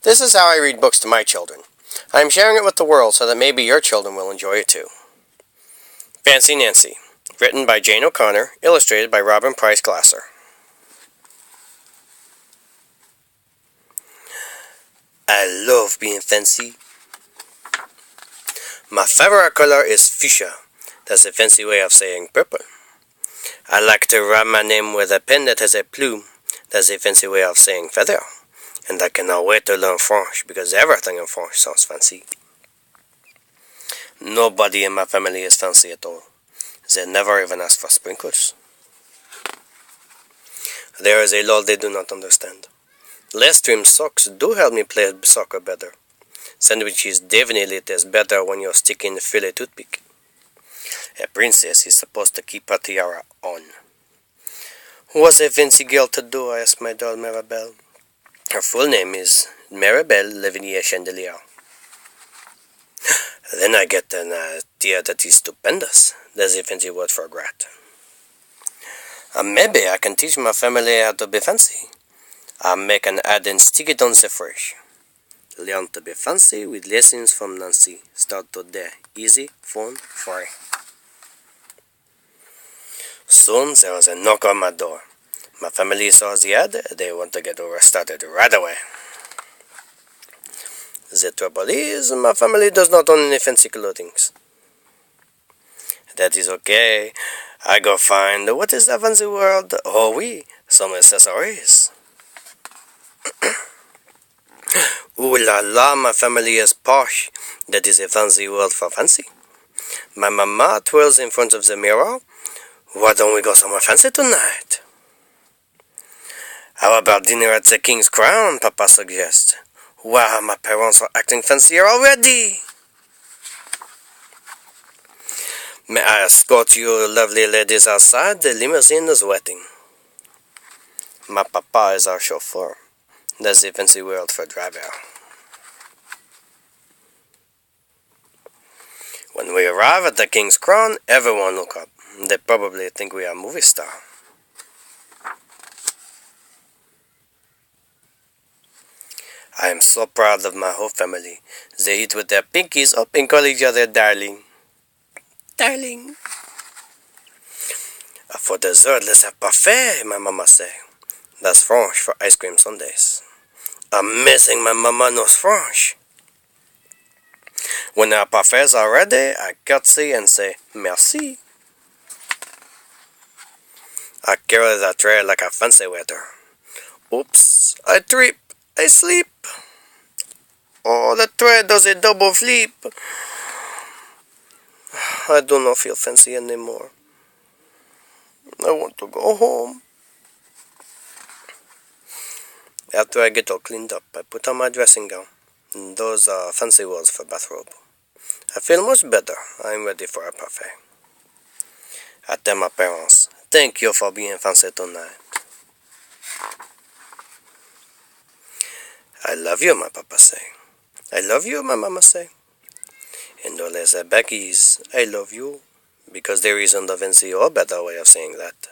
This is how I read books to my children. I am sharing it with the world so that maybe your children will enjoy it too. Fancy Nancy, written by Jane O'Connor, illustrated by Robin Preiss Glasser. I love being fancy. My favorite color is fuchsia. That's a fancy way of saying purple. I like to write my name with a pen that has a plume. That's a fancy way of saying feather. And I cannot wait to learn French because everything in French sounds fancy. Nobody in my family is fancy at all. They never even ask for sprinkles. There is a lot they do not understand. Less trim socks do help me play soccer better. Sandwiches definitely taste better when you're sticking a fillet toothpick. A princess is supposed to keep her tiara on. What's a fancy girl to do? I asked my doll Maribel. Her full name is Maribel Lavinia Chandelier. Then I get an idea that is stupendous. There's a fancy word for grat. Maybe I can teach my family how to be fancy. I'll make an ad and stick it on the fridge. Learn to be fancy with lessons from Nancy. Start today. Easy, fun, free. Soon there was a knock on my door. My family saw the ad. They want to get started right away. The trouble is, my family does not own any fancy clothing. That is okay. I go find, what is the fancy word? Oh oui, some accessories. Ooh la la, my family is posh. That is a fancy word for fancy. My mama twirls in front of the mirror. Why don't we go somewhere fancy tonight? How about dinner at the King's Crown, Papa suggests. Wow, my parents are acting fancier already. May I escort you lovely ladies outside? The limousine is waiting. My papa is our chauffeur. That's the fancy word for driver. When we arrive at the King's Crown, everyone look up. They probably think we are movie star. I am so proud of my whole family. They eat with their pinkies up and call each other darling. Darling. For dessert, let's have parfait, my mama say. That's French for ice cream sundaes. Amazing, my mama knows French. When our parfaits are ready, I curtsy and say, merci. I carry the tray like a fancy waiter. Oops, I trip, I sleep. Oh, the tray does a double flip. I do not feel fancy anymore. I want to go home. After I get all cleaned up, I put on my dressing gown. Those are fancy words for bathrobe. I feel much better. I am ready for a parfait. I tell my parents, thank you for being fancy tonight. I love you, my papa say. I love you, my mama say. And all I say back is, I love you, because there isn't a fancy or better way of saying that.